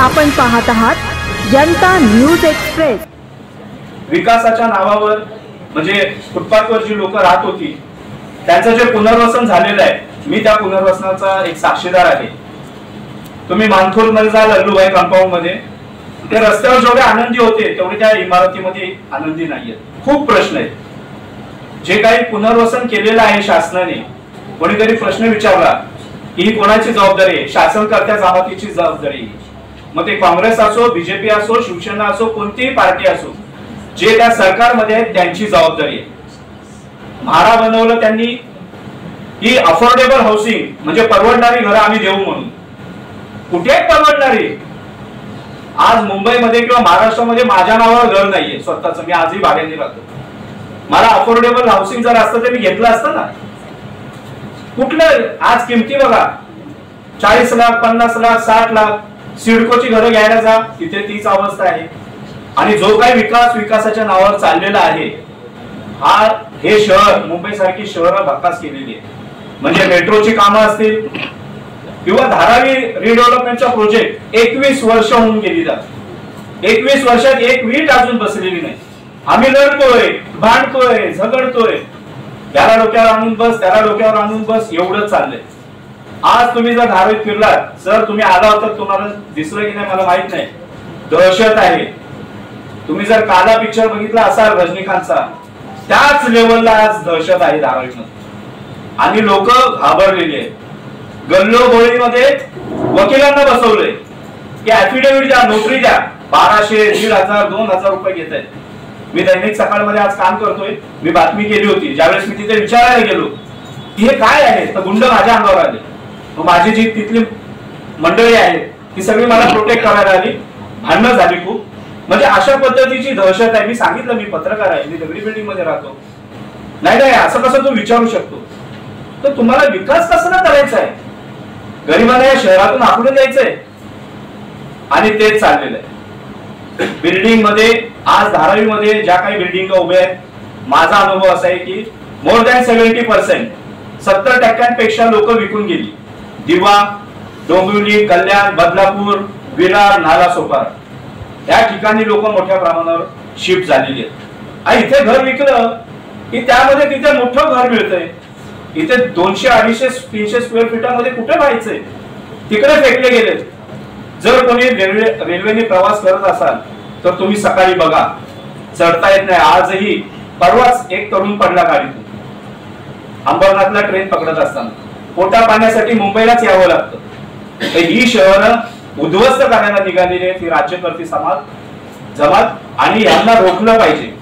आपण पाहत आहात जनता न्यूज एक्सप्रेस। विकासाच्या नावावर म्हणजे फुटपाथवर जी लोक राहत होती त्यांचं जे पुनर्वसन झालेलं आहे, मी त्या पुनर्वसनाचा एक साक्षीदार आहे। तुम्ही मानखुर्द मध्ये जा, लल्लूबाई कंपाऊंड मध्ये, ते रस्त्यावर जेवढे आनंदी होते तेवढे त्या इमारतीमध्ये आनंदी नाहीयेत। खूप प्रश्न आहेत। जे काही पुनर्वसन केलेलं आहे शासनाने, कोणीतरी प्रश्न विचारला की ही कोणाची जबाबदारी आहे? शासनकर्त्या जमातीची जबाबदारी आहे। मग ते काँग्रेस असो, बीजेपी असो, शिवसेना असो, कोणतीही पार्टी असो, जे त्या सरकारमध्ये आहेत त्यांची जबाबदारी आहे। म्हाडा बनवलं त्यांनी की अफोर्डेबल हाऊसिंग म्हणजे परवडणारी घरं आम्ही देऊ म्हणून। कुठे परवडणारी? आज मुंबईमध्ये किंवा महाराष्ट्रामध्ये माझ्या नावावर घर नाहीये स्वतःच, मी आजही भाड्याने राहतो। मला अफोर्डेबल हाऊसिंग जर असतं तर मी घेतलं असतं ना। कुठलं? आज किमती बघा, 40 लाख, 50 लाख, 60 लाख। सिडकोची घरं घ्यायला जा, तिथे तीच अवस्था आहे। आणि जो काही विकासाच्या नावावर चाललेला आहे, हे शहर, मुंबई सारखी शहरं भकास केलेली आहे। म्हणजे मेट्रोची कामं असतील किंवा धारावी रिडेव्हलपमेंटचा प्रोजेक्ट 21 वर्ष होऊन गेली जात। 21 वर्षात एक वीट अजून बसलेली नाही। आम्ही लढतोय, भांडतोय, झगडतोय, त्याला डोक्यावर आणून बस, त्याला डोक्यावर आणून बस, एवढंच चाललंय। आज तुम्ही जर धारावीत फिरलात, सर तुम्ही आला होता, तुम्हाला दिसलं की नाही मला माहित नाही, दहशत आहे। तुम्ही जर काला पिक्चर बघितला असाल रजनीकांतचा, त्याच लेवलला आज दहशत आहे धारावीमध्ये। आणि लोक घाबरलेले आहेत। गल्लोगोळीमध्ये वकिलांना बसवलंय की ऍफिडेव्हिट द्या, नोटरी द्या, 1200, 1500, 2000 रुपये घेत आहेत। मी दैनिक सकाळमध्ये आज काम करतोय, मी बातमी केली होती। ज्यावेळेस मी तिथे विचारायला गेलो की हे काय आहे, तर गुंड माझ्या अंगावर आले। माझी जी तिथली मंडळी आहे ती सगळी मला प्रोटेक्ट करायला आली, भांडणं झाली खूप। म्हणजे अशा पद्धतीची दहशत आहे। मी सांगितलं मी पत्रकार आहे, मी दगडी बिल्डिंग मध्ये राहतो। नाही नाही असं कसं तू विचारू शकतो? तर तुम्हाला विकास कसा करायचा आहे? गरिबांना या शहरातून आखडून द्यायचंय आणि तेच चाललेलं आहे। बिल्डिंग मध्ये आज धारावीमध्ये ज्या काही बिल्डिंग उभ्या आहेत, माझा अनुभव असा आहे की मोर दॅन 70%, 70% लोक विकून गेली। दिवा, डोंबिवली, कल्याण, बदलापूर, विरार, नालासोपारा या ठिकाणी लोक मोठ्या प्रमाणावर शिफ्ट झालेली आहेत। आणि इथे घर विकलं की त्यामध्ये तिथे मोठं घर मिळतंय। इथे 200, 250, 300 स्क्वेअर फीटामध्ये कुठे व्हायचंय? तिकडे फेकले गेले। जर कोणी रेल्वेने प्रवास करत असाल तर तुम्ही सकाळी बघा, चढता येत नाही। आजही परवाच एक तरुण पडला गाडीतून, अंबरनाथला ट्रेन पकडत असताना। पोटा पाण्यासाठी मुंबईलाच यावं लागतं। ही शहरं उद्ध्वस्त करायला निघालेली आहेत ही राज्यकर्ते समाज जमात, आणि यांना रोखलं पाहिजे।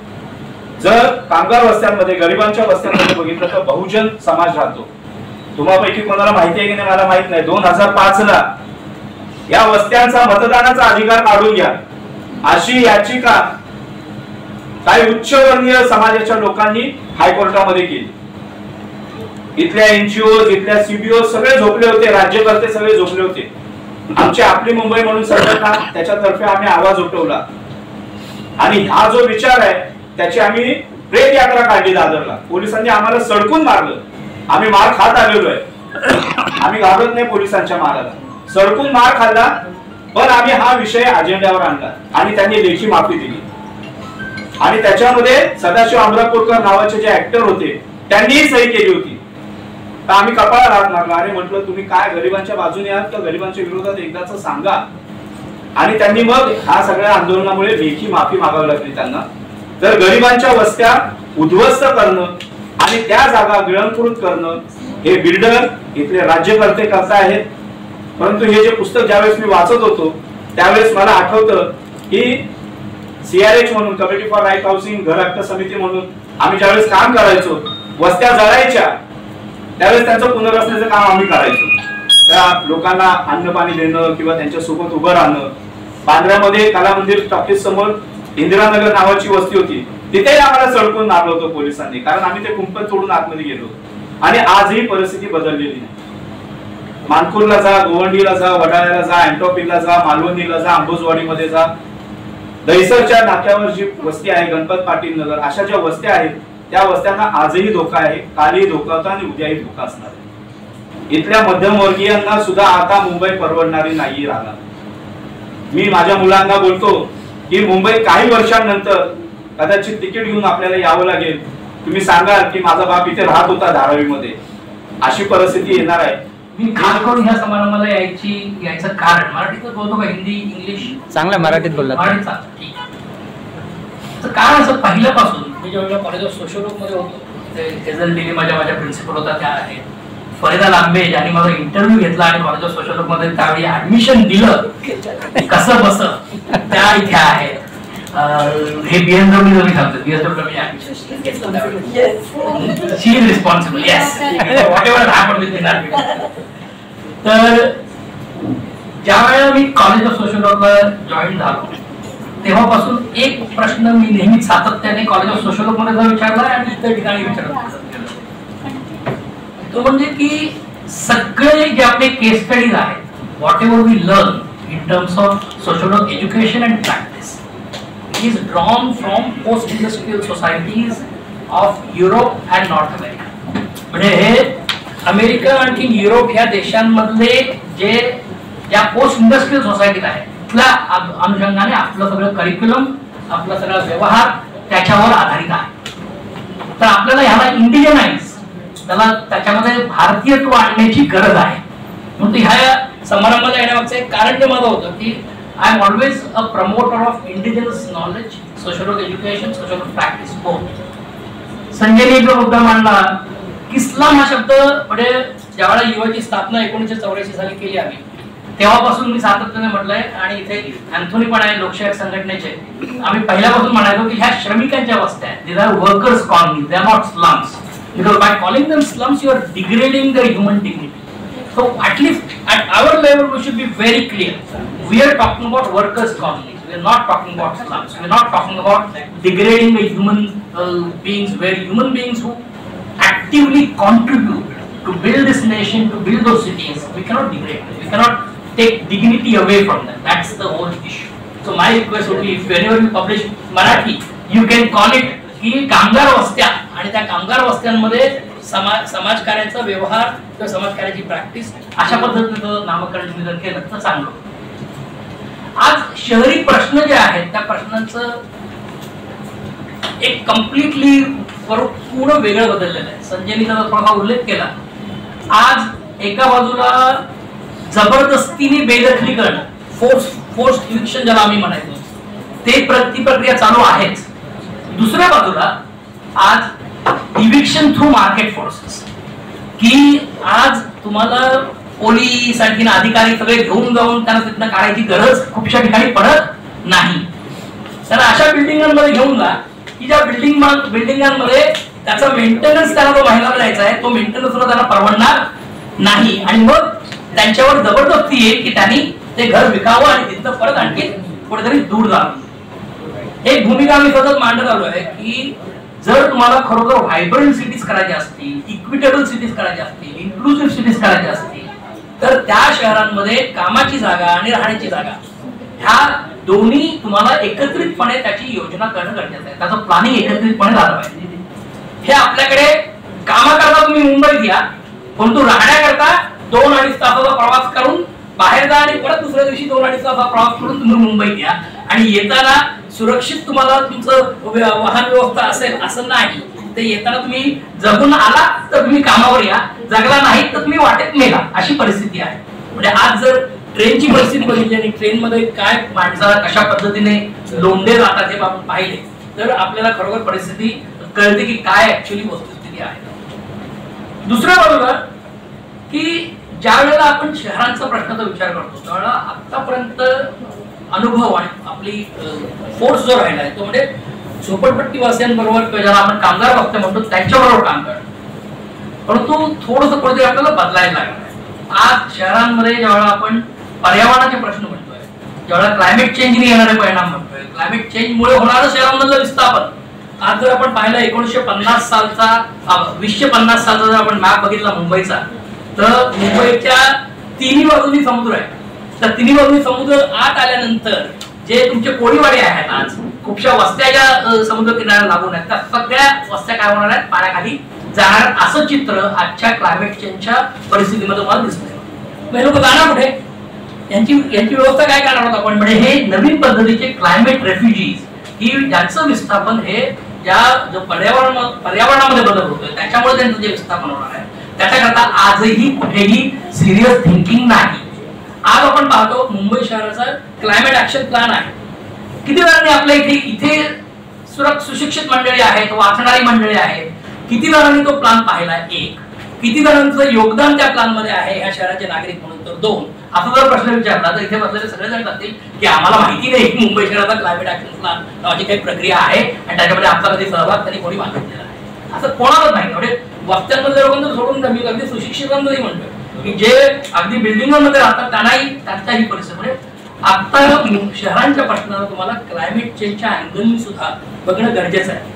जर कामगार वस्त्यांमध्ये, गरिबांच्या वस्त्यांमध्ये बघितलं तर बहुजन समाज राहतो। तुम्हापैकी कोणाला माहिती आहे की नाही मला माहित नाही, 2005 ला या वस्त्यांचा मतदानाचा अधिकार काढून घ्या अशी याचिका काही उच्चवर्णीय समाजाच्या लोकांनी हायकोर्टामध्ये केली। इथल्या एनजीओ, इथल्या सीबीओ सगळे झोपले होते, राज्यकर्ते सगळे झोपले होते। आमची आपली मुंबई म्हणून संघटना, त्याच्यातर्फे आम्ही आवाज उठवला आणि हा जो विचार आहे त्याची आम्ही प्रेम यात्रा काढली दादरला। पोलिसांनी आम्हाला सडकून मारलं, आम्ही मार खात आलेलो आहे, आम्ही घाबरत नाही पोलिसांच्या माराला। सडकून मार खाल्ला, पण आम्ही हा विषय अजेंड्यावर आणला आणि त्यांनी लेखी माफी दिली। आणि त्याच्यामध्ये सदाशिव अमरापूरकर नावाचे जे ऍक्टर होते त्यांनीही सही केली होती। तर आम्ही कपाळाला हात मारला, अरे म्हटलं तुम्ही काय गरिबांच्या बाजूने आहात तर गरिबांच्या विरोधात एकदाच सांगा। आणि त्यांनी मग ह्या सगळ्या आंदोलनामुळे लेखी माफी मागावी लागली त्यांना। तर गरिबांच्या वस्त्या उद्ध्वस्त करणं आणि त्या जागा गिळंकृत करणं हे बिल्डर, इथले राज्यकर्ते करता आहेत। परंतु हे जे पुस्तक ज्यावेळेस मी वाचत होतो त्यावेळेस मला आठवतं की CRH म्हणून, कमिटी फॉर राईट हाऊसिंग, घर हक्क समिती म्हणून आम्ही ज्यावेळेस काम करायचो, वस्त्या जळायच्या त्यावेळेस त्यांचं पुनर्वसनाचं काम आम्ही करायचो। त्या लोकांना अन्न पाणी देणं किंवा त्यांच्या सोबत उभं राहणं। बांद्र्यामध्ये कला मंदिर टॉकीज समोर इंदिरानगर नावाची वस्ती होती, तिथे आम्हाला सडकून मारलं होतं पोलिसांनी, कारण आम्ही ते कुंपण तोडून आतमध्ये गेलो। आणि आजही परिस्थिती बदललेली नाही। मानखुर्दला जा, गोवंडीला जा, वडाळ्याला जा, अँटोपीला जा, मालवणीला जा, अंबुजवाडीमध्ये जा, दहिसरच्या नाक्यावर जी वस्ती आहे, गणपत पाटील नगर, अशा ज्या वस्त्या आहेत त्या वस्त्यांना आजही धोका आहे, कालही धोका होता आणि उद्याही धोका असणार आहे। इथल्या मध्यमवर्गीयांना सुद्धा आता मुंबई परवडणारी नाही राहणार। मी माझ्या मुलांना बोलतो की मुंबईत काही वर्षांनंतर कदाचित तिकीट घेऊन आपल्याला यावं लागेल. तुम्ही सांगाल की माझा बाप इथे राहत होता धारावीमध्ये, अशी परिस्थिती येणार आहे. मी खास करून ह्या समारंभाला यायचं कारण मराठीत बोलतो का हिंदी इंग्लिश? चांगला मराठीत बोलला. मराठीत ठीक. तर कारण असं पहिल्यापासून मी जेव्हा कॉलेज ऑफ सोशोलॉजी मध्ये होतो, ते माझ्या प्रिन्सिपल होता त्या आहेत फरीदा लांबे, ज्यांनी माझा इंटरव्ह्यू घेतला आणि कॉलेज ऑफ सोशोलॉजी मध्ये त्यावेळी ऍडमिशन दिलं कसं बस त्या इथे आहेत. हे BMW मी सांगतो, BMW ऍडमिशन घेतलं, she is responsible, yes whatever happen with in that. तर ज्या वेळेला मी कॉलेज ऑफ सोशोलॉजीला जॉईन झालो तेव्हापासून एक प्रश्न मी नेहमी सातत्याने कॉलेज ऑफ सोशोलॉजी मध्ये विचारला आणि इतर ठिकाणी विचारला, तो म्हणजे की सगळे जे आपले केस स्टडीज आहेत, whatever we learn in terms of sociology education and practice is drawn from post industrial societies of Europe and North America. म्हणजे हे अमेरिका आणखी युरोप ह्या देशांमधले जे ज्या पोस्ट इंडस्ट्रियल सोसायटीज आहेत त्या अनुषंगाने आपलं सगळं करिक्युलम, आपला सगळा व्यवहार त्याच्यावर आधारित आहे. तर आपल्याला ह्याला इंडिजनाइज, त्याला त्याच्यामध्ये भारतीयत्व आणण्याची गरज आहे. म्हणून ह्या समारंभाला येण्यामागचं एक कारण जे माझं होतं की I am always a promoter of indigenous knowledge, social education, social practice both. संजयने जो मुद्दा मांडला की इस्लाम हा शब्द म्हणजे ज्यावेळेला युवाची स्थापना 1984 साली केली आम्ही, तेव्हापासून मी सातत्याने म्हटलंय आणि इथे अँथोनी पण आहे लोकशाही संघटनेचे, आम्ही पहिल्यापासून म्हणायचो की ह्या श्रमिकांच्या वस्त्या आहेत, these are workers colonies, they are not slums, because by calling them slums you are degrading their human dignity. So at least at our level we should be very clear, we are talking about workers colonies, we are not talking about slums, we are not talking about degrading the human beings, where human beings who actively contribute to build this nation, to build those cities, we cannot degrade them, we cannot take dignity away from them. That's the whole issue. So my request would be, if whenever you publish Marathi, you can call it की कामगार वस्त्या, आणि त्या कामगार वस्त्यांमध्ये समाजकार्याचा व्यवहार किंवा समाजकार्याची practice अशा पद्धतीचं नामकरण तुम्ही जर केलं तर चांगलं. आज शहरी प्रश्न जे आहेत त्या प्रश्नांचं एक कम्प्लिटली पूर्ण वेगळं बदललेलं आहे. संजयनी त्याचा थोडा उल्लेख केला. आज एका बाजूला जबरदस्तीने बेदखली करणं, फोर्स इविक्शन ज्याला आम्ही म्हणायचो, ते प्रक्रिया चालू आहेच. दुसऱ्या बाजूला आज इविक्शन थ्रू मार्केट फोर्सेस, की आज तुम्हाला पोलीस आणखी अधिकारी सगळे घेऊन जाऊन त्यांना तिथनं काढायची गरज खूपशा ठिकाणी पडत नाही. तर अशा बिल्डिंगांमध्ये घेऊन जा की ज्या बिल्डिंगांमध्ये त्याचा मेंटेनन्स त्यांना जो महिन्याला द्यायचा आहे तो मेंटेनन्स सुद्धा त्यांना परवडणार नाही, आणि मग त्यांच्यावर जबरदस्ती येईल की त्यांनी ते घर विकावं आणि तिथं परत आणखी कुठेतरी दूर जावं. एक भूमिका आम्ही सतत मांडत आलो आहे की जर तुम्हाला खरोखर व्हायब्रंट सिटीज करायच्या असतील, इक्विटेबल सिटीज करायच्या असतील, इन्क्लुसिव्ह सिटीज करायच्या असतील, तर त्या शहरांमध्ये कामाची जागा आणि राहण्याची जागा ह्या दोन्ही तुम्हाला एकत्रितपणे त्याची योजना करणं गरजेचं आहे. त्याचं प्लॅनिंग एकत्रितपणे झालं पाहिजे. हे आपल्याकडे कामाकरता तुम्ही मुंबईत या, परंतु राहण्याकरता 2-2.5 तासाचा प्रवास करून बाहेर जा आणि परत दुसऱ्या दिवशी 2-2.5 तासाचा प्रवास करून तुम्ही मुंबईत या, आणि येताना सुरक्षित तुम्हाला तुमचं वाहन व्यवस्था असेल असं नाही. ते येताना तुम्ही जगून आला तर तुम्ही कामावर या, जगला नाही तर तुम्ही वाटेत मेला, अशी परिस्थिती आहे. म्हणजे आज जर ट्रेनची परिस्थिती बघितली आणि ट्रेनमध्ये काय माणसाला कशा पद्धतीने लोंढे जातात हे आपण पाहिले तर आपल्याला खरोखर परिस्थिती कळते की काय ऍक्च्युअली वस्तुस्थिती आहे. दुसऱ्या बाजूला की ज्या वेळेला आपण शहरांचा प्रश्नाचा विचार करतो त्यावेळेला आतापर्यंत अनुभव आणि आपली फोर्स जो राहिला आहे तो म्हणजे झोपडपट्टी वासियांबरोबर किंवा ज्याला आपण कामगार वस्त्या म्हणतो त्यांच्याबरोबर काम करणं, परंतु थोडंसं कुठेतरी आपल्याला बदलायला लागलं आहे. आज शहरांमध्ये ज्यावेळेला आपण पर्यावरणाचे प्रश्न म्हणतोय, ज्यावेळेला क्लायमेट चेंजने येणारे परिणाम म्हणतोय, क्लायमेट चेंजमुळे होणारं शहरांमधलं विस्थापन, आज जर आपण पाहिलं 1950 सालचा 2050 सालचा जर आपण मॅप बघितला मुंबईचा, तर मुंबईच्या तिन्ही बाजूनी समुद्र आहे. तर तिन्ही बाजूनी समुद्र आत आल्यानंतर जे तुमचे कोळीवाडे आहेत, आज खूपशा वस्त्या ज्या समुद्र किनाऱ्याला लागून आहेत त्या सगळ्या वस्त्या काय होणार आहेत, पाण्याखाली जाणार, असं चित्र आजच्या क्लायमेट चेंजच्या परिस्थितीमध्ये मला दिसतंय. लोक जाणार कुठे? यांची व्यवस्था काय करणार होता आपण, म्हणजे हे नवीन पद्धतीचे क्लायमेट रेफ्युजीज ही ज्यांचं विस्थापन हे ज्या जो पर्यावरणामध्ये बदल होतोय त्याच्यामुळे त्यांचं जे विस्थापन होणार आहे त्याच्याकरता आजही कुठेही सिरियस थिंकिंग नाही. आज आपण पाहतो मुंबई शहराचा क्लायमेट ऍक्शन प्लॅन आहे. किती जणांनी आपल्या इथे सुशिक्षित मंडळी आहेत, वाचणारी मंडळी आहेत, किती जणांनी तो प्लॅन पाहिला? एक. किती जणांचं योगदान त्या प्लॅन मध्ये आहे ह्या शहराचे नागरिक म्हणून? तर 2. असा जर प्रश्न विचारला तर इथे बसलेले सगळेजण सांगतील की आम्हाला माहिती नाही की मुंबई शहराचा क्लायमेट ऍक्शन प्लॅन नावाची काही प्रक्रिया आहे आणि त्याच्यामध्ये आमचा कधी सहभाग त्यांनी कोणी मागितलेला आहे असं कोणालाच नाही. म्हणजे वक्त्यांमधल्या लोकांना सोडून मी अगदी सुशिक्षितांनाही म्हणतो की जे अगदी बिल्डिंगमध्ये राहतात त्यांनाही त्यांच्याही परिस्थिती म्हणजे आता शहरांच्या प्रश्नाला तुम्हाला क्लायमेट चेंजच्या अँगलनी सुद्धा बघणं गरजेचं आहे.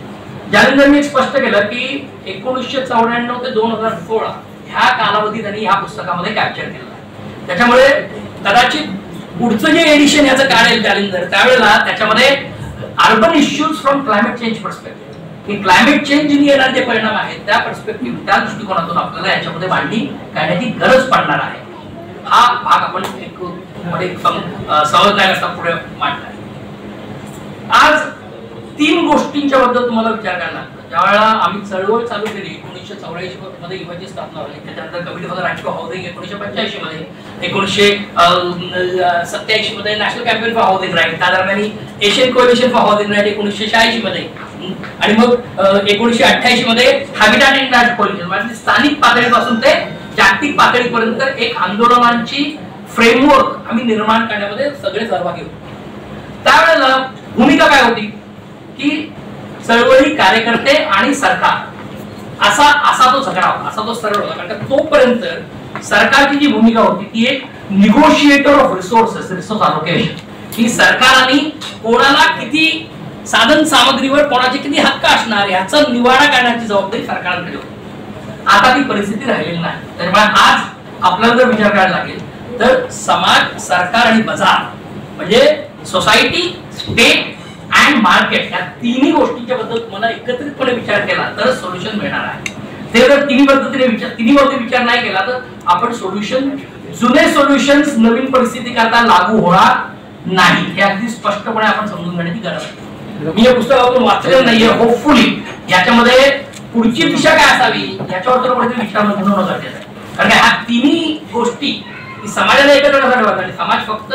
जालिंदरनी स्पष्ट केलं की 1994 ते 2016 ह्या कालावधी त्यांनी ह्या पुस्तकामध्ये कॅप्चर केला आहे. त्याच्यामुळे कदाचित पुढचं जे एडिशन याचं काढेल जालिंदर त्यावेळेला त्याच्यामध्ये urban issues from climate change perspective की क्लायमेट चेंज येणारे जे परिणाम आहेत त्या पर्स्पेक्टिव्ह त्या दृष्टिकोनातून आपल्याला याच्यामध्ये मांडणी करण्याची गरज पडणार आहे. हा भाग आपण समजण्याकरता पुढे मांडला. आज 3 गोष्टींच्या बद्दल तुम्हाला विचार करायला लागतो. ज्यावेळेला आम्ही चळवळ चालू केली 1984 मध्ये युवाची स्थापना झाली, त्याच्यानंतर कमिटी फॉर राष्ट्रीय हाऊसिंग 1985 मध्ये, 1987 मध्ये national campaign for housing right, त्या दरम्यान Asian coalition for housing right 1986 मध्ये, आणि मग 1988 मध्ये हॅबिटॅट इंटरनॅशनल कोलिशन म्हणजे स्थानिक पातळीपासून ते जागतिक पातळीपर्यंत एक आंदोलनांची फ्रेमवर्क आम्ही निर्माण करण्यामध्ये सगळे सहभागी होतो. त्यावेळेला भूमिका काय होती की चळवळी, कार्यकर्ते आणि सरकार असा तो झगडा होता, असा तो सरळ होता. कारण तोपर्यंत सरकारची जी भूमिका होती ती एक negotiator of resources, resource allocation, की सरकारने कोणाला किती साधन सामग्रीवर कोणाचे किती हक्क असणार याचा निवाडा करण्याची जबाबदारी सरकारकडे होती. आता ती परिस्थिती राहिलेली नाही. त्यामुळे आज आपल्याला जर विचार करायला लागेल तर समाज, सरकार आणि बाजार म्हणजे सोसायटी, स्टेट अँड मार्केट या तिन्ही गोष्टींच्या बद्दल तुम्हाला एकत्रितपणे विचार केला तर सोल्युशन मिळणार आहे. ते जर तिन्ही पद्धतीने विचार नाही केला तर आपण जुने सोल्युशन्स नवीन परिस्थिती करता लागू होणार नाही. हे अगदी स्पष्टपणे आपण समजून घेण्याची गरज आहे. मी या पुस्तकातून वाचलेलं नाहीये. होपफुली याच्यामध्ये पुढची दिशा काय असावी याच्यावर तर कुठेतरी विचार होणं गरजेचं आहे. कारण ह्या तिन्ही गोष्टी समाजाला एकत्र करण्यासाठी आणि समाज फक्त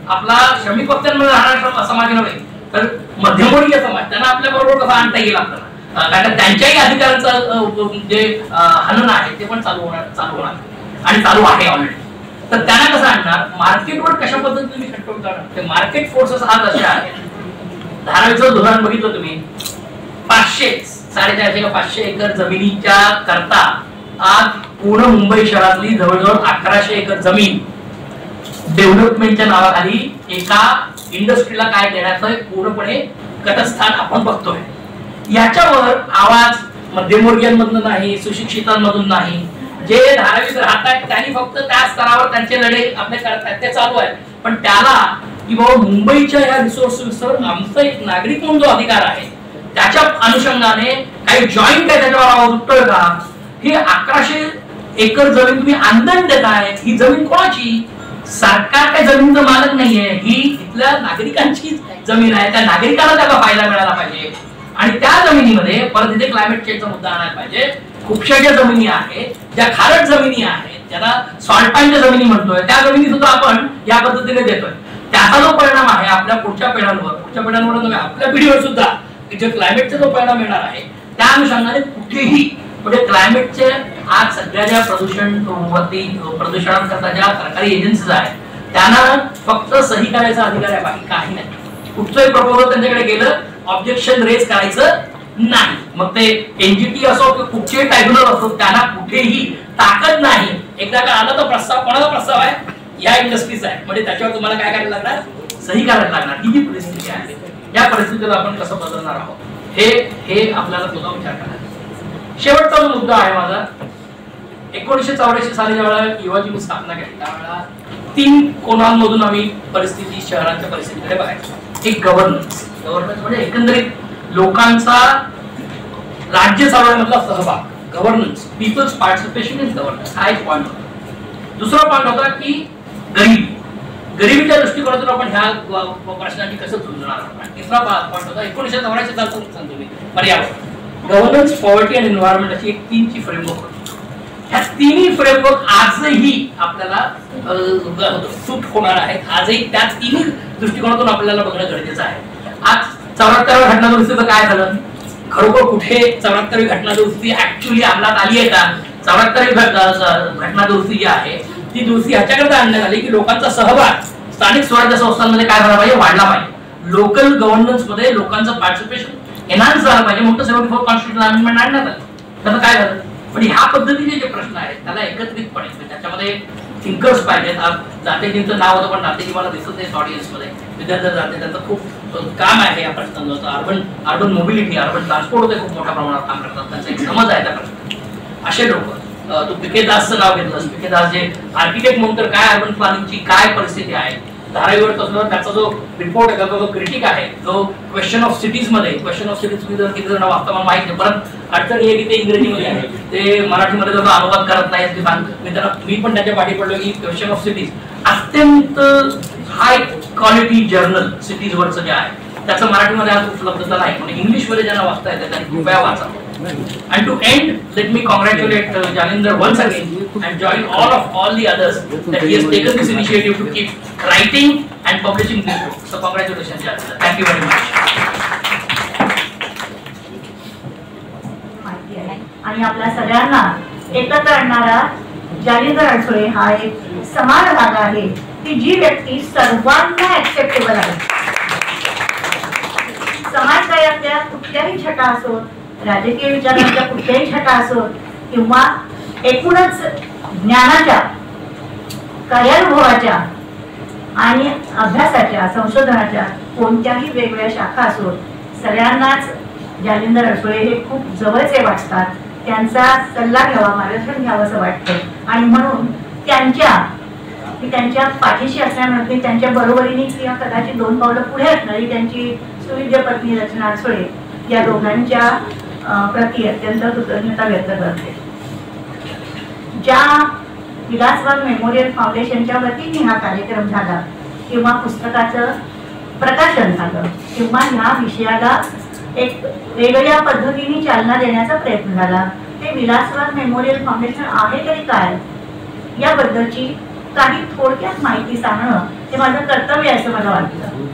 आपला श्रमिक पक्षांमध्ये राहणारा समाज नव्हे तर मध्यमवर्गीय समाज त्यांना आपल्या बरोबर कसा आणता येईल आपल्याला, कारण त्यांच्याही अधिकारांचं जे हनन आहे ते पण चालू होणार आणि चालू आहे ऑलरेडी. तर त्यांना कसं आणणार, मार्केटवर कशा पद्धतीने तुम्ही कंट्रोल करणार. ते मार्केट फोर्सेस आज असे आहेत. धारावीचं उदाहरण बघितलं तुम्ही, 450 का 500 एकर जमिनीच्या करता आज पूर्ण मुंबई शहरातली जवळजवळ 1100 एकर जमीन डेव्हलपमेंटच्या नावाखाली एका इंडस्ट्रीला काय देण्याचं पूर्णपणे कटस्थान आपण बघतोय. याच्यावर आवाज मध्यमवर्गीयांमधून नाही, सुशिक्षितांमधून नाही, जे धारावीत राहतात त्यांनी फक्त त्या स्तरावर त्यांचे लढे आपले करतात ते चालू आहे. पण त्याला की बाबा मुंबईच्या या रिसोर्सेसवर आमचा एक नागरिक म्हणून जो अधिकार आहे त्याच्या अनुषंगाने काही जॉईंट काय त्याच्यावर आवाज उठतोय का? ही 1100 एकर जमीन तुम्ही आंदण देताय, ही जमीन कोणाची? सरकार काही जमीनचा मालक नाहीये, ही इथल्या नागरिकांची जमीन आहे. त्या नागरिकांना त्याचा फायदा मिळाला पाहिजे आणि त्या जमिनीमध्ये परत इथे क्लायमेट चेंजचा मुद्दा आणायला पाहिजे. खूपशा ज्या जमिनी आहेत, ज्या खारट जमिनी आहेत, ज्याला सॉल्ट पॅनच्या जमिनी म्हणतोय, त्या जमिनी सुद्धा आपण या पद्धतीने देतोय. त्याचा जो परिणाम आहे आपल्या पुढच्या पिढ्यांवर आपल्या पिढीवर सुद्धा जे क्लायमेटचा जो परिणाम येणार आहे त्या अनुषंगाने कुठेही म्हणजे क्लायमेटचे आज सगळ्या ज्या प्रदूषणाकरता ज्या सरकारी एजन्सीज आहेत त्यांना फक्त सही करायचा अधिकार आहे, बाकी काही नाही. कुठचंही प्रपोजल त्यांच्याकडे गेलं ऑब्जेक्शन रेज करायचं नाही. मग ते एनजीटी असो किंवा कुठचेही ट्रायब्युनल असो त्यांना कुठेही ताकद नाही. एकदा का आला तो प्रस्ताव, कोणाचा प्रस्ताव आहे? या इंडस्ट्रीचा आहे, म्हणजे त्याच्यावर तुम्हाला काय करायला लागणार? सही करायला लागणार. ही जी परिस्थिती आहे या परिस्थितीला आपण कसं बदलणार आहोत हे आपल्याला सुद्धा विचार करायचा. शेवटचा जो मुद्दा आहे माझा, 1984 साली ज्यावेळेला युवाची स्थापना केली त्यावेळेला 3 कोणांमधून आम्ही शहराच्या परिस्थितीकडे बघायचो. एक गव्हर्नन्स म्हणजे एकंदरीत लोकांचा राज्य चालवण्यामधला सहभाग, governance, people's participation in governance हा एक पॉईंट होता. दुसरा पॉईंट होता की गरिबीच्या दृष्टिकोनातून आपण ह्या प्रश्नांनी कसं झुंजणार आहोत. तिसरा पॉईंट होता 1984 सालचा सांगतो मी, पर्यावरण, गव्हर्नन्स, पॉवर्टी आणि एन्व्हायरमेंट अशी एक 3ची फ्रेमवर्क होती. ह्या तिन्ही फ्रेमवर्क आजही आपल्याला सूट होणार आहेत. आजही त्या तिन्ही दृष्टिकोनातून आपल्याला बघणं गरजेचं आहे. आज 74व्या घटना दुरुस्तीचं काय झालं, खरोखर कुठे 74वी घटना दुरुस्ती ऍक्च्युअली अंमलात आली आहे का? 74वी घटना दुरुस्ती जी आहे ती दुरुस्ती ह्याच्याकरता आणण्यात आली की लोकांचा सहभाग स्थानिक स्वराज्य संस्थांमध्ये काय झाला पाहिजे, वाढला पाहिजे. लोकल गव्हर्नन्स मध्ये लोकांचं पार्टिसिपेशन एनहान्स झालं पाहिजे म्हणून 74 कॉन्स्टिट्यूशन अमेंडमेंट आणण्यात आलं. त्याचं काय झालं, पण ह्या पद्धतीचे जे प्रश्न आहेत त्याला एकत्रितपणे त्याच्यामध्ये थिंकर्स पाहिजेत. जातेजींचं नाव होतं पण जातेजी मला दिसत नाही ऑडियन्स मध्ये. विद्यार्थी जाते त्यांचं खूप काम आहे या प्रश्नांचं. अर्बन मोबिलिटी, अर्बन ट्रान्सपोर्ट होते खूप मोठ्या प्रमाणात काम करतात. त्यांचा एक समज आहे त्या प्रश्नात. असे लोक, तू पीके दासचं नाव घेतलंस, पीके दास जे आर्किटेक्ट म्हणून तर काय अर्बन प्लॅनिंगची काय परिस्थिती आहे धारावीवर तसं त्याचा जो रिपोर्ट आहे, जो क्रिटिक आहे, जो क्वेश्चन ऑफ सिटीज मध्ये, क्वेश्चन ऑफ सिटीज किती जण वाचता मला माहित नाही, परत अडचण हे की ते इंग्रजीमध्ये आहे, ते मराठीमध्ये त्याचा अनुवाद करत नाहीत. मी पण त्याच्या पाठी पडलो की क्वेश्चन ऑफ सिटीज अत्यंत हाय क्वालिटी जर्नल सिटीज वरचं जे आहे त्याचं मराठीमध्ये आज उपलब्धता नाही, पण इंग्लिशमध्ये ज्यांना वाचता येतं त्यांनी कृपया वाचा. And to end, let me congratulate Jalendra once again and join all the others that he has taken this initiative to keep writing and publishing this book. So congratulations, Jalendra. Thank you very much. आणि आपल्या सगळ्यांना एकत्र आणणारा जालिंदर अडसुळे हा एक समान भाग आहे की जी व्यक्ती सर्वांना ऍक्सेप्टेबल आहे. समाजकार्यातल्या कुठल्याही छटा असो, राजकीय विचारांच्या कुठल्याही छटा असो किंवा एकूणच ज्ञानाच्या, कार्यानुभवाच्या आणि अभ्यासाच्या, संशोधनाच्या कोणत्याही वेगवेगळ्या शाखा असो, सगळ्यांनाच जालिंदर अडसुळे हे खूप जवळचे वाटतात. त्यांचा सल्ला घ्यावा, मार्गदर्शन घ्यावं असं वाटतं. आणि म्हणून त्यांच्या पाठीशी असल्यानंतर त्यांच्या बरोबरीने किंवा कदाचित 2 पावलं पुढे असणारी त्यांची सुविद्य पत्नी रचना अडसुळे या दोघांच्या प्रति अत्यंत कृतज्ञता व्यक्त करते. ज्या विलासबाग मेमोरियल फाउंडेशनच्या वतीने हा कार्यक्रम झाला किंवा पुस्तकाचं प्रकाशन झालं किंवा ह्या विषयाला एक वेगळ्या पद्धतीने चालना देण्याचा प्रयत्न झाला, ते विलासबाग मेमोरियल फाउंडेशन आहे तरी काय याबद्दलची काही थोडक्यात माहिती सांगणं हे माझं कर्तव्य आहे असं मला वाटतं.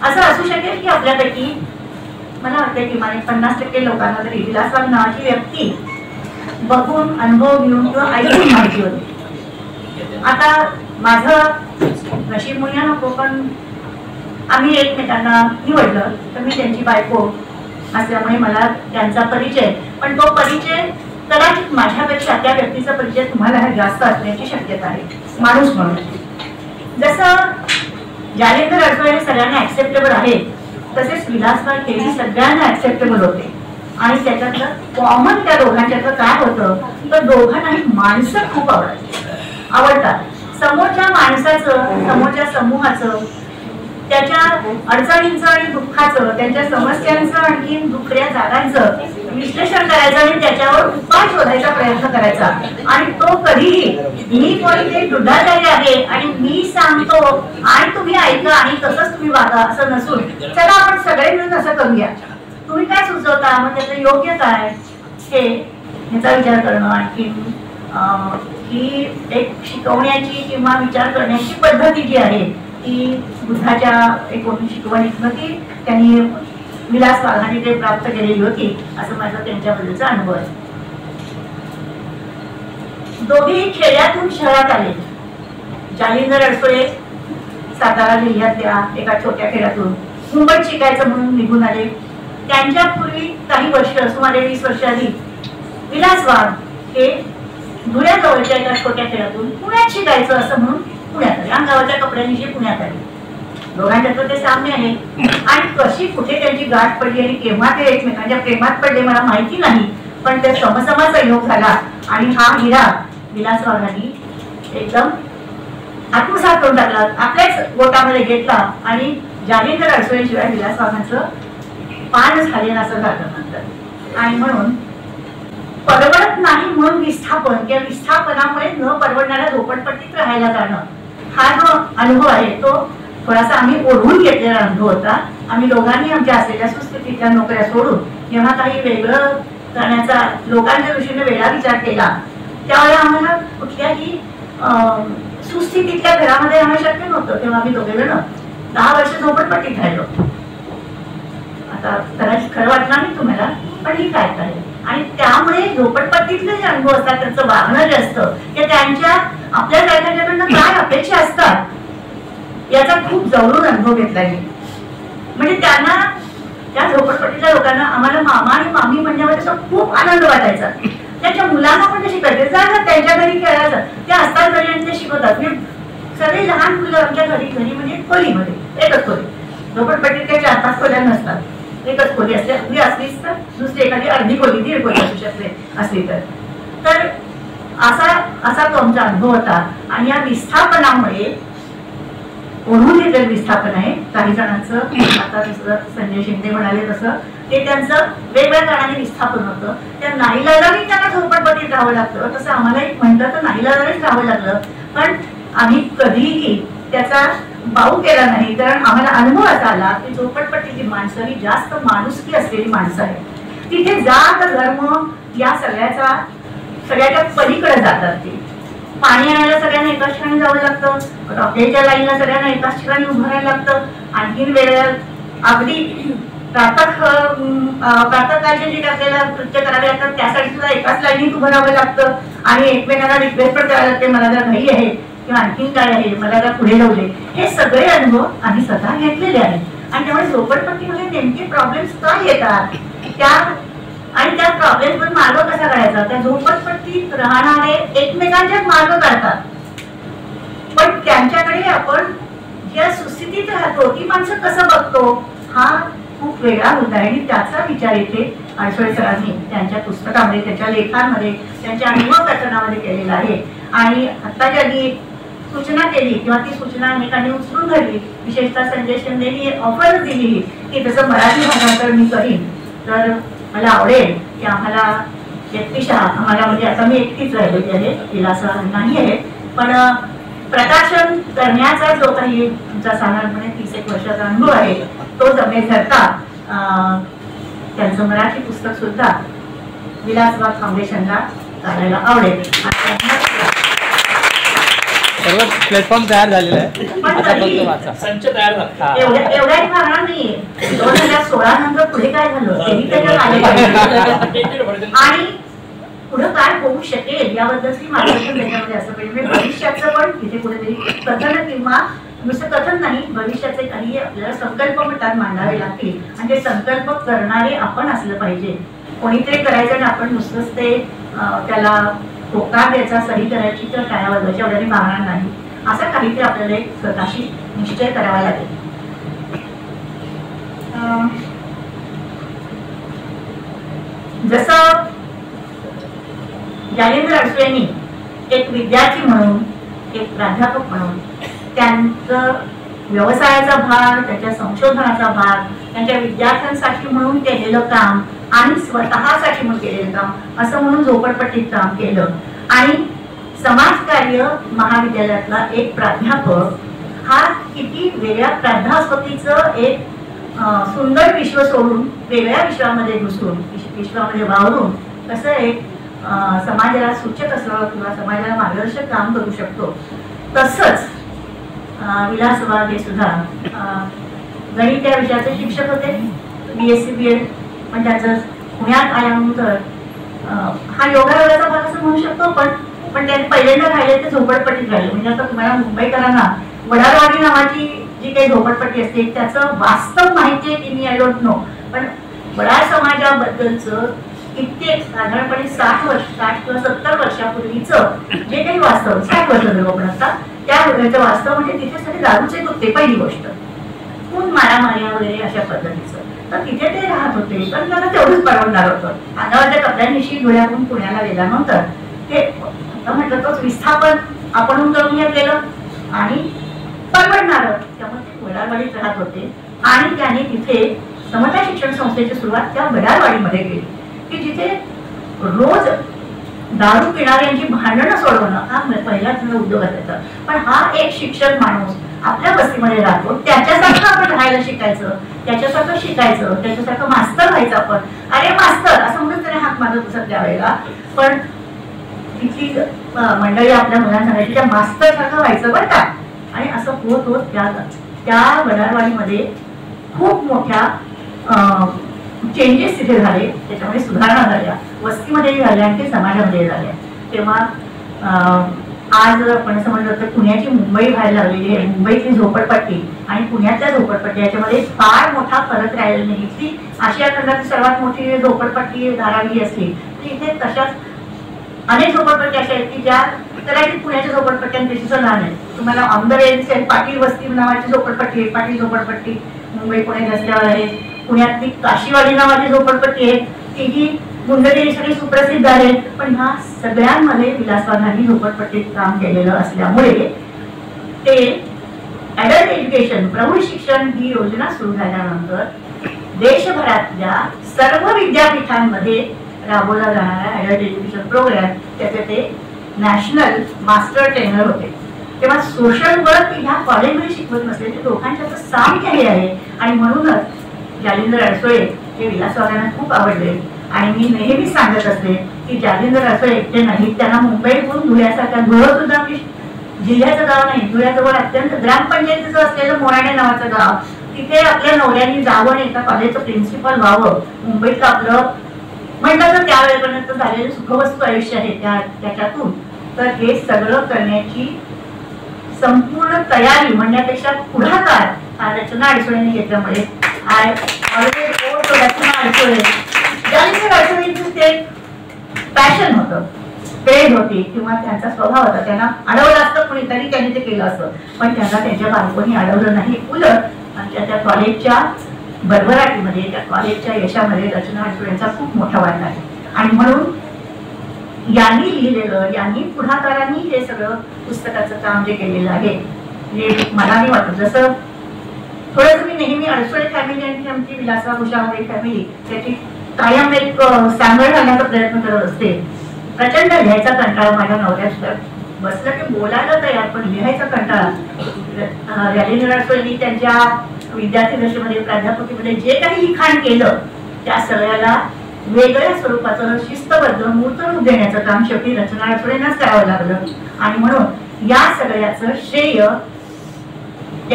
असं असू शकेल की आपल्यापैकी मला वाटतं की मला 50% लोकांना तरी विलासबाग नावाची व्यक्ती बघून, अनुभव घेऊन किंवा ऐकून माहिती होती. आता माझं नशीब म्हणूया नको, पण आम्ही एकमेकांना निवडलं तर मी त्यांची बायको असल्यामुळे मला त्यांचा परिचय, पण तो परिचय कदाचित माझ्यापेक्षा त्या व्यक्तीचा परिचय तुम्हाला जास्त असण्याची शक्यता आहे माणूस म्हणून. जसं जालिंदर अडसुळे सगळ्यांना ऍक्सेप्टेबल आहे तसेच विलासबाग हेही सगळ्यांना ऍक्सेप्टेबल होते. आणि त्याच्यातलं कॉमन त्या दोघांच्यातलं काय होतं तर दोघांनाही माणसं खूप आवडतात. समोरच्या माणसाचं, समोरच्या समूहाचं, त्याच्या अडचणींचं आणि दुःखाचं, त्यांच्या समस्यांचं आणखी दुखऱ्या जागांचं विश्लेषण करायचं आणि त्याच्यावर उपाय शोधायचा प्रयत्न करायचा. आणि तो कधीही मी कोणते दुधाचारी आहे आणि मी सांगतो आणि तुम्ही ऐका आणि तसंच तुम्ही वागा असं नसून, चला आपण सगळे मिळून असं करूया, तुम्ही काय सुचवता, मग त्याचं योग्य काय हे ह्याचा विचार करणं. आणखी ही एक शिकवण्याची किंवा विचार करण्याची पद्धती जी आहे ती बुद्धाच्या एकूण शिकवणीतनं ती त्यांनी विलासबागाने ते प्राप्त केलेली होती असं माझा त्यांच्याबद्दलचा अनुभव आहे. दोघेही खेड्यातून शहरात आले. जालिंदर अडसुळे सातारा जिल्ह्यातल्या एका छोट्या खेड्यातून मुंबईत शिकायचं म्हणून निघून आले. त्यांच्या पूर्वी काही वर्ष, सुमारे 20 वर्ष आधी विलासबाग हे धुळ्याजवळच्या एका छोट्या खेड्यातून पुण्यात शिकायचं असं म्हणून पुण्यात आले. अंगावरच्या कपड्यांविषयी पुण्यात आले. दोघांच्यातलं ते साम्य आहे. आणि कशी कुठे त्यांची गाठ पडली आणि केव्हा ते एकमेकांच्या प्रेमात पडले मला माहिती नाही, पण ते समसमाचा योग झाला आणि हा हिरा विलासबागांनी एकदम आत्मसात करून टाकला, आपल्याच गोटामध्ये घेतला आणि जालिंदर अडसुळेशिवाय विलासबागांचं पानच खाली असं झालं नंतर. आणि म्हणून परवडत नाही म्हणून विस्थापन किंवा विस्थापनामुळे न परवडणाऱ्या झोपडपट्टीत राहायला जाणं हा जो अनुभव आहे तो थोडासा आम्ही ओढून घेतलेला अनुभव होता. आम्ही दोघांनी आमच्या असलेल्या सुस्थितीतल्या नोकऱ्या सोडून जेव्हा काही वेगळं करण्याचा लोकांच्या दृष्टीने वेगळा विचार केला त्यावेळेला आम्हाला कुठल्याही सुस्थितीतल्या घरामध्ये राहणं शक्य नव्हतं. तेव्हा आम्ही दोघे जण 10 वर्ष झोपडपट्टीत राहिलो. आता कदाचित खरं वाटणार नाही तुम्हाला, पण ही काय आहे. आणि त्यामुळे झोपडपट्टीतले जे अनुभव असतात त्यांचं वागणं जे असतं की त्यांच्या आपल्या जायच्याकडनं काय अपेक्षा असतात याचा खूप जवळून अनुभव घेतला मी. म्हणजे त्यांना त्या झोपडपट्टीच्या लोकांना आम्हाला मामा आणि मामी म्हणण्यामध्ये खूप आनंद वाटायचा. त्यांच्या मुलांना पण ते शिकायचे जा त्यांच्या घरी खेळायचं ते असतात घरी आणि ते शिकवतात. सगळे लहान मुलं आमच्या घरी म्हणजे खोलीमध्ये एकच खोली. झोपडपट्टीत काही 4-5 खोल्या नसतात, एकच खोली असते. अगदी असलीच तर दुसरी एखादी अर्धी खोली 1.5 खोली असू शकते असली तर असा तो आमचा अनुभव होता. आणि या विस्थापनामुळे ओढून घेतलेलं विस्थापन आहे. काही जणांचं आता जसं संजय शिंदे म्हणाले तसं ते त्यांचं वेगवेगळ्या कारणाने विस्थापन होतं. त्या नाईलाजाने त्यांना झोपडपट्टीत राहावं लागतं. तसं आम्हाला एक म्हटलं तर नाईलाजानेच राहावं लागलं. पण आम्ही कधीही त्याचा बाऊ केला नाही, कारण आम्हाला अनुभव असा आला की झोपडपट्टीची माणसं ही जास्त माणुसकी असलेली माणसं आहेत. तिथे जात धर्म या सगळ्याच्या पलीकडे जातात. ते पाणी आणायला सगळ्यांना एकाच ठिकाणी जावं लागतं, रॉकेटच्या लाईनला सगळ्यांना एकाच ठिकाणी उभं राहायला लागतं. आणखीन वेळेला अगदी प्रातःकाळचे जे आपल्याला कृत्य करावे लागतात त्यासाठी सुद्धा एकाच लाईनीत उभं राहावं लागतं. आणि एकमेकांना रिक्वेस्ट पण करायला लागते मला जर घाई आहे किंवा आणखीन काय आहे मला जर पुढे जाऊ दे. हे सगळे अनुभव आम्ही स्वतः घेतलेले आहेत. आणि त्यामुळे झोपडपट्टीमध्ये नेमके प्रॉब्लेम्स काय येतात आणि त्या प्रॉब्लेम पण मार्ग कसा काढायचा. त्या झोपडपट्टीत राहणारे एकमेकांच्याच मार्ग काढतात, पण त्यांच्याकडे आपण ज्या सुस्थितीत राहतो ती माणसं कसं बघतो हा खूप वेगळा मुद्दा आहे. आणि त्याचा विचार इथे आडसोळे सरांनी त्यांच्या पुस्तकामध्ये त्यांच्या लेखांमध्ये त्यांच्या अनुभव कथनामध्ये केलेला आहे. आणि आता ज्यांनी सूचना केली किंवा ती सूचना अनेकांनी उचलून धरली, विशेषतः संजय शिंदेनी ऑफर दिली की त्याचं मराठी भाषांतर मी करीन. तर मला आवडेल की आम्हाला व्यक्तिशः आम्हाला म्हणजे आता मी एकटीच राहिलेली आहे, तिला असं नाही आहे, पण प्रकाशन करण्याचा जो काही आमचा साधारणपणे 30 वर्षाचा अनुभव आहे तो जमेल धरता त्यांचं मराठी पुस्तक सुद्धा विलासबाग फाउंडेशनला काढायला आवडेल. सर्व प्लॅटफॉर्म तयार झालेला आहे, संच तयार झाला. एवढ्याही मागणार नाहीये. 2016 नंतर पुढे काय झालं तेही त्याच्यात आले पाहिजे आणि पुढे काय होऊ शकेल याबद्दलची मार्गदर्शन त्याच्यामध्ये असं पाहिजे. भविष्याचं पण तिथे कुठेतरी कथन किंवा नुसतं कथन नाही, भविष्याचे काही आपल्याला संकल्प मतात मांडावे लागतील आणि ते संकल्प करणारे आपण असलं पाहिजे. कोणीतरी करायचं आणि आपण नुसतंच ते त्याला होकार द्यायचा सही करायची तर टाळ्या वाजवायची एवढ्याने मागणार नाही. असं काहीतरी आपल्याला एक स्वतःशी निश्चय करावा लागेल. जसं ज्ञानेंद्र अडसुळेंनी एक विद्यार्थी म्हणून एक प्राध्यापक म्हणून त्यांचं व्यवसायाचा भाग त्यांच्या संशोधनाचा भाग त्यांच्या विद्यार्थ्यांसाठी म्हणून केलेलं काम आणि स्वतःसाठी म्हणून केलेलं काम असं म्हणून झोपडपट्टीत काम केलं. आणि समाजकार्य महाविद्यालयातला एक प्राध्यापक हा किती वेगळ्या प्राध्यापकीचं एक सुंदर विश्व सोडून वेगळ्या विश्वामध्ये घुसून विश्वामध्ये वावरून कसं एक समाजाला सूचक असं किंवा समाजाला मार्गदर्शक काम करू शकतो. तसंच विलासबाग हे सुद्धा गणित या विषयाचे शिक्षक होते, BSc BEd. पण त्याचं पुण्यात आल्यानंतर हा योगायोगाचा भाग असं म्हणू शकतो. पण त्यांनी पहिल्यांदा राहिले ते झोपडपट्टीत राहिले. म्हणजे आता तुम्हाला मुंबईकरांना वडारवाडी नावाची जी काही झोपडपट्टी असते त्याचं वास्तव माहिती आहे की मी आय डोंट नो, पण वडार समाजाबद्दलचं कित्येक साधारणपणे 60 किंवा 70 वर्षापूर्वीचं जे काही वास्तव 60 वर्ष जर आपण असतात त्या वेळेचं वास्तव म्हणजे तिथे सगळे दारूचे होते. पहिली गोष्ट खून मारामाऱ्या वगैरे अशा पद्धतीचं. तर तिथे ते राहत होते पण त्यांना तेवढंच परवडणार होतं. अंगावरच्या कपड्यांविषयी धुळ्यातून पुण्याला गेल्यानंतर ते आता म्हटलं तोच विस्थापन आपण करून घेतलेलं आणि परवडणार, त्यामुळे ते वडारवाडीत राहत होते. आणि त्याने तिथे समता शिक्षण संस्थेची सुरुवात त्या वडारवाडीमध्ये केली की जिथे रोज दारू पिणाऱ्यांची भांडणं सोडवणं हा पहिलाच उद्योग असायचा. पण हा एक शिक्षक माणूस आपल्या वस्तीमध्ये राहतो, त्याच्यासारखं आपण राहायला शिकायचं, त्याच्यासारखं शिकायचं, त्याच्यासारखं मास्तर व्हायचं आपण. अरे मास्तर असं म्हणून त्याने हाक मारत असत त्यावेळेला. पण तिथली मंडळी आपल्या मुलांना सांगायची त्या मास्तर सारखं व्हायचं बरं का. आणि असं होत होत त्या वडारवाडीमध्ये खूप मोठ्या चेंजेस तिथे झाले, त्याच्यामध्ये सुधारणा झाल्या, वस्तीमध्ये झाल्या आणि ते समाजामध्ये झाल्या. तेव्हा आज आपण असं म्हणलं तर पुण्याची मुंबई व्हायला लागलेली आहे. मुंबईतली झोपडपट्टी आणि पुण्यातल्या झोपडपट्टी याच्यामध्ये फार मोठा फरक राहिलेला नाही. इथली आशिया खंडातली सर्वात मोठी झोपडपट्टी धारावी असली तर इथे तशाच अनेक झोपडपट्टी अशा आहेत की ज्या कदाचित पुण्याच्या झोपडपट्ट्यांपेक्षा लहान आहेत. तुम्हाला ऑन द वे दिसेल पाटील वस्ती नावाची झोपडपट्टी आहे, पाटील झोपडपट्टी मुंबई पुणे रस्त्यावर आहे. पुण्यातली काशीवाडी नावाची झोपडपट्टी आहे, तीही गुंडगिरीसाठी सुप्रसिद्ध आहे. पण ह्या सगळ्यांमध्ये विलासवादांनी झोपडपट्टीत काम केलेलं असल्यामुळे ते ॲडल्ट एज्युकेशन प्रौढ शिक्षण ही योजना सुरू झाल्यानंतर देशभरातल्या सर्व विद्यापीठांमध्ये राबवला जाणारा ॲडल्ट एज्युकेशन प्रोग्राम त्याचे ते नॅशनल मास्टर ट्रेनर होते. तेव्हा सोशल वर्क ह्या कॉलेजमध्ये शिकवत नसले ते लोकांच्या साम्य हे आहे. आणि म्हणूनच जालिंदर अडसोळे हे विलासवादांना खूप आवडले. आणि मी नेहमीच सांगत असते की जालिंदर अडसोळे एकटे नाही, त्यांना मुंबईहून धुळ्यासारख्या, धुळ सुद्धा जिल्ह्याचं गाव नाही, धुळ्याजवळ अत्यंत ग्रामपंचायतीचं असलेलं मोराणे नावाचं गाव, तिथे आपल्या नवऱ्यांनी जावं आणि एका कॉलेजचं प्रिन्सिपल व्हावं. मुंबईचं आपलं म्हटलं तर त्यावेळेपर्यंत झालेलं सुखवस्तू आयुष्य आहे त्याच्यातून. तर हे सगळं करण्याची संपूर्ण तयारी म्हणण्यापेक्षा पुढाकार हा रचना अडसोळेंनी घेतल्यामुळे ते पॅशन होतं, प्रेम होती किंवा त्यांचा स्वभाव होता. त्यांना अडवलं असतं कोणीतरी त्यांनी ते केलं असतं, पण त्यांना त्यांच्या बायकोनी अडवलं नाही. उलट आमच्या त्या कॉलेजच्या भरभराटीमध्ये, त्या कॉलेजच्या यशामध्ये रचना अडसोळेंचा खूप मोठा वाटा आहे. आणि म्हणून यांनी लिहिलेलं, यांनी पुढाकारांनी हे सगळं पुस्तकाचं काम जे केलेलं आहे हे मला नाही वाटत. जसं थोडंसं मी नेहमी अडसोळे फॅमिली आणि आमची विलासराव उषावारे फॅमिली त्याची कायम एक सांगड घालण्याचा प्रयत्न करत असते. प्रचंड लिहायचा कंटाळा माझ्या नवऱ्याचं, बसलं की बोलायला तयार पण लिहायचा कंटाळा. जालिंदर अडसोळेंनी त्यांच्या विद्यार्थी दशेमध्ये प्राध्यापकीमध्ये जे काही लिखाण केलं त्या सगळ्याला वेगळ्या स्वरूपाचं शिस्तबद्ध मूर्त रूप देण्याचं काम शेवटी रचना अडसोळेंनाच करावं लागलं. आणि म्हणून या सगळ्याचं श्रेय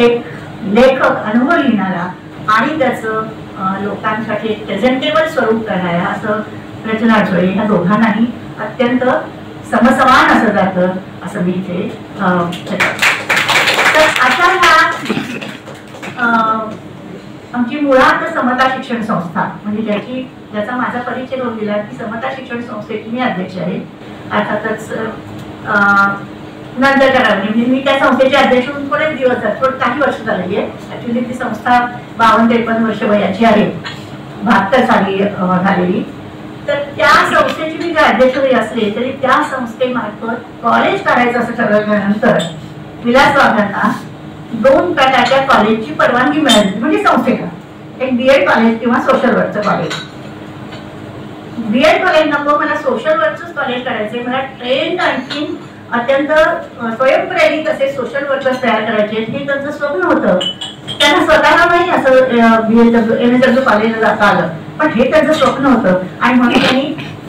एक लेखक, अनुभव लिहिणारा आणि त्याचं लोकांसाठी एक प्रेझेंटेबल स्वरूप करणारा असं रचना अडसोळे ह्या दोघांनाही अत्यंत समसमान असं जातं असं मी इथे. तर अशा ह्या आमची मुळात समता शिक्षण संस्था म्हणजे ज्याचा माझा परिचय होऊन दिला की समता शिक्षण संस्थेची मी अध्यक्ष आहे. अर्थातच नंतरच्या काळामध्ये मी त्या संस्थेचे अध्यक्ष होऊन थोडेच दिवस झाले, काही वर्ष झालेली आहे. ऍक्च्युली ती संस्था 52-53 वर्ष वयाची आहे, 72 साली झालेली. तर त्या संस्थेची मी जर अध्यक्ष जरी असले तरी त्या संस्थेमार्फत कॉलेज करायचं असं ठरवल्यानंतर विलासवादांना 2 प्रकारच्या कॉलेजची परवानगी मिळाली. म्हणजे संस्थेला एक बीएड कॉलेज किंवा सोशल वर्कचं कॉलेज. बीएड कॉलेज नको, मला सोशल वर्कच कॉलेज करायचे. मला ट्रेंड आणखी अत्यंत स्वयंप्रेरित असे सोशल वर्कर्स तयार करायचे हे त्यांचं स्वप्न होतं. त्यांना स्वतःला नाही असं BSW कॉलेजला जाता आलं, पण हे त्यांचं स्वप्न होतं. आणि म्हणून त्यांनी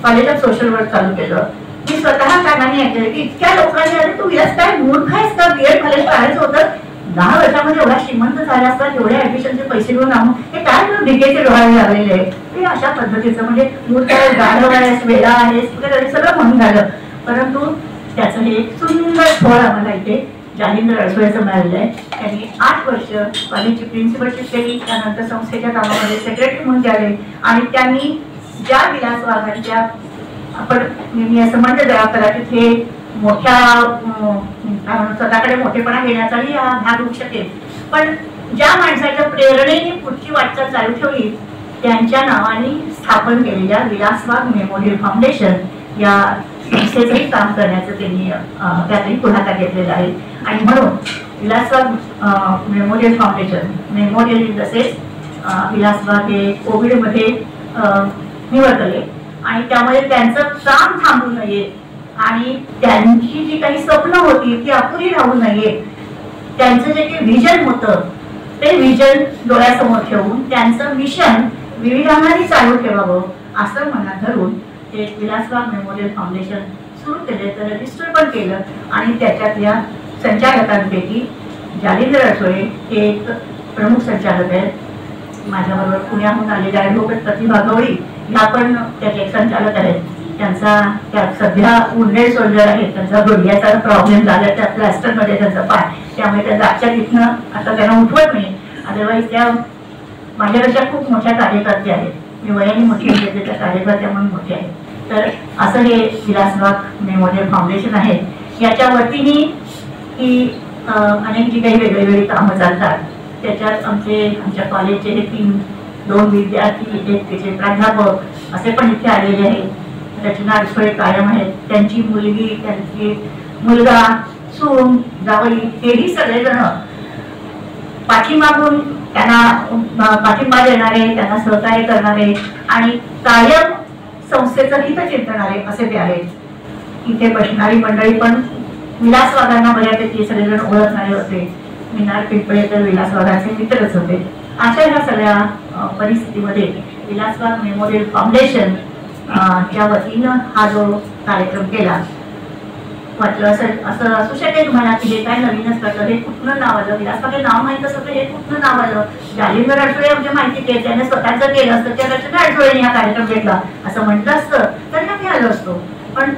कॉलेज ऑफ सोशल वर्क चालू केलं. मी स्वतः कानाने ऐकलं की इतक्या लोकांनी अरे तू विलास काय मूर्ख आहेस का, बीएड कॉलेज करायचं होतं, 10 वर्षामध्ये एवढा श्रीमंत झाला असतात, एवढ्या ऍडमिशनचे पैसे घेऊन आणून हे काय तुला भिकेचे डोळ्याने लागलेले आहे. ते अशा पद्धतीचं म्हणजे मूर्ख गाढव आहेस, वेडा आहेस वगैरे सगळं म्हणून झालं. परंतु त्याचं हे एक सुंदर फळ आम्हाला इथे जालिंदर अडसोळेचं मिळालेलं आहे. त्यांनी 8 वर्ष कॉलेजची प्रिन्सिपलशिप केली, त्यानंतर संस्थेच्या कामामध्ये सेक्रेटरी म्हणून गेले. आणि त्यांनी ज्या विलासवादांच्या आपण मी असं म्हणते जरा कदाचित हे मोठ्या स्वतःकडे मोठेपणा घेण्याचाही हा भाग होऊ शकेल, पण ज्या माणसाच्या प्रेरणेने पुढची वाटचाल चालू ठेवली त्यांच्या नावाने स्थापन केलेल्या विलासवाद मेमोरियल फाउंडेशन या संस्थेचंही काम करण्याचं त्यांनी त्यातही पुढाकार घेतलेला आहे. आणि म्हणून विलासवाद memorial foundation, memorial in the sense विलासवाद हे कोविडमध्ये निवडले आणि त्यामुळे त्यांचं काम थांबू नये आणि त्यांची जी काही स्वप्न होती ती अपुरी राहू नये, त्यांचं जे काही व्हिजन होतं ते व्हिजन डोळ्यासमोर ठेवून त्यांचं मिशन विविधांगाने चालू ठेवावं असं मनात धरून ते विलासबाग मेमोरियल फाउंडेशन सुरू केले. तर रजिस्टर पण केलं आणि त्याच्यातल्या संचालकांपैकी जालिंदर अडसोळे हे एक प्रमुख संचालक आहेत. माझ्याबरोबर पुण्याहून आलेल्या ॲडव्होकेट प्रतिभा गवळी ह्या पण त्याचे एक संचालक आहेत. त्यांचा त्या सध्या उन्हेड सोल्जर आहे, त्यांचा गुडघ्याचा प्रॉब्लेम झाला त्या प्लॅस्टरमध्ये त्यांचा पाय, त्यामुळे त्या जागच्या तिथनं आता त्यांना उठवत नाही. अदरवाईज त्या माझ्यापेक्षा खूप मोठ्या कार्यकर्त्या आहेत. मी वयाने मोठी होते, त्या कार्यकर्त्या म्हणून मोठे आहेत. तर असं हे विलासबाग मेमोरियल फाउंडेशन आहे. याच्या वतीने ही अनेक जी काही वेगळी कामं चालतात त्याच्यात आमच्या कॉलेजचे हे दोन विद्यार्थी, एक त्याचे प्राध्यापक असे पण इथे आलेले आहेत. रचना अडसोळे कायम आहेत, त्यांची मुलगी, त्यांची मुलगा, सून, जावई हेही सगळेजण पाठीमागून त्यांना पाठिंबा देणारे, त्यांना सहकार्य करणारे आणि कायम संस्थेचं हित चिंतणारे असे ते आहेत. इथे बसणारी मंडळी पण विलासबागांना बऱ्यापैकी सगळेजण ओळखणारे होते. मिनार पिंपळे तर विलासबागांचे मित्रच होते. अशा ह्या सगळ्या परिस्थितीमध्ये विलासबाग मेमोरियल फाउंडेशन च्या वतीनं हा जो कार्यक्रम केला, म्हटलं असं असू शकेल तुम्हाला की हे काय नवीनच करतं, हे कुठलं नाव आलं, विलासबाग हे नाव माहीत असतं, हे कुठलं नाव आलं. जालिंदर अडसोळे आमच्या माहिती केली, त्याने स्वतःचं केलं असतं, त्या रचना अडसोळेने हा कार्यक्रम घेतला असं म्हटलं असतं तर आम्ही आलो असतो. पण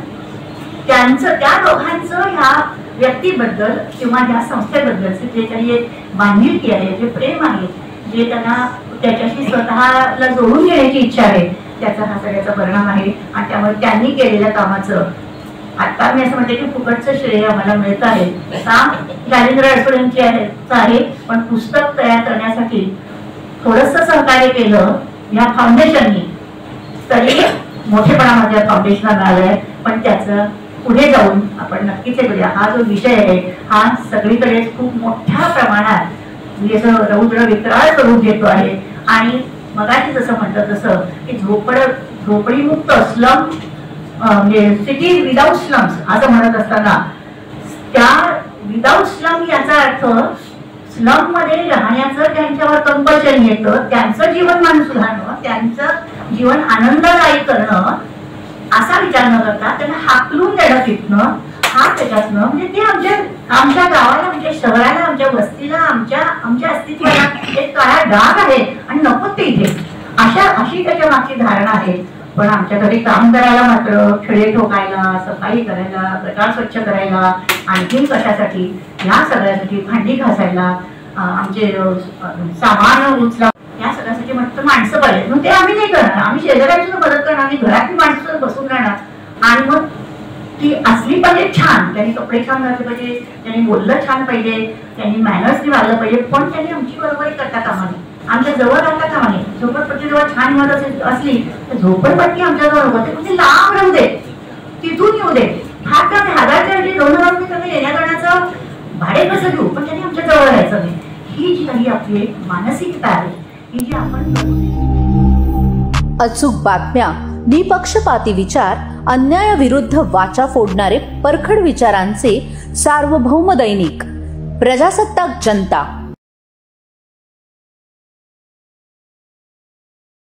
त्यांचं, त्या दोघांचं ह्या व्यक्तीबद्दल किंवा ह्या संस्थेबद्दलचे जे काही एक बांधिलकी आहे, जे प्रेम आहे, जे त्यांना त्याच्याशी स्वतःला जोडून घेण्याची इच्छा आहे, त्याचा हा सगळ्याचा परिणाम आहे. आणि त्यामुळे त्यांनी केलेल्या कामाचं आता मी असं म्हणते की फुकटचं श्रेय आम्हाला मिळत आहे. जालिंदर अडसोळेंची आहे, पण पुस्तक तयार करण्यासाठी थोडंसं सहकार्य केलं या फाउंडेशननी, तरी मोठेपणा माझ्या फाउंडेशनला मिळालंय. पण त्याचं पुढे जाऊन आपण नक्कीच हे करूया. हा जो विषय आहे हा सगळीकडे खूप मोठ्या प्रमाणात रौद्र विक्राळ स्वरूप घेतो आहे. आणि मगाशी जसं म्हटलं तसं की झोपडीमुक्त स्लम म्हणजे सिटी विदाउट स्लम्स असं म्हणत असताना त्या विदाउट स्लम याचा अर्थ स्लम मध्ये राहण्याचं त्यांच्यावर कंपल्शन येतं, त्यांचं जीवनमान सुधारणं, त्यांचं जीवन आनंददायी करणं असा विचार न करता त्यांना हाकलून देणं तिथनं, हा त्याच्यातनं म्हणजे ते आमच्या गावाला, म्हणजे शहराला, आमच्या वस्तीला, आमच्या अस्तित्वाला एक काळा डाग आहे आणि नको ते इथे अशी त्याच्या मागची धारणा आहे. पण आमच्याकडे काम करायला मात्र खडे ठोकायला, सफाई करायला, गटार स्वच्छ करायला, आणखीन कशासाठी, या सगळ्यासाठी, भांडी घासायला, आमचे सामान उचला, या सगळ्यासाठी म्हटलं माणसं पाहिजे. मग ते आम्ही नाही करणार, आम्ही शेजाऱ्यांची मदत करणार, आम्ही घरातली माणसं बसून राहणार. आणि मग ती असली पाहिजे छान, त्यांनी कपडे छान घातले पाहिजे, त्यांनी बोललं छान पाहिजे, त्यांनी मॅनर्सनी वागलं पाहिजे, पण त्यांनी आमची बरोबरी करता कामा नये, आमच्या जवळ राहता कामा नये. झोपडपट्टी जवळ छान इमारत असली तर झोपडपट्टी आमच्या जवळ नको, ते कुठे लांब राहू दे, तिथून येऊ दे. 1000 रुपये त्यांनी येण्या जाण्याचं भाडे कसं घेऊ, पण त्यांनी आमच्या जवळ राहायचं नाही. ही जी काही आपली मानसिकता आहे, ही जी आपण अचूक बातम्या, निपक्षपाती विचार, अन्यायाविरुद्ध वाचा फोडणारे परखड विचारांचे सार्वभौम दैनिक प्रजासत्ताक जनता.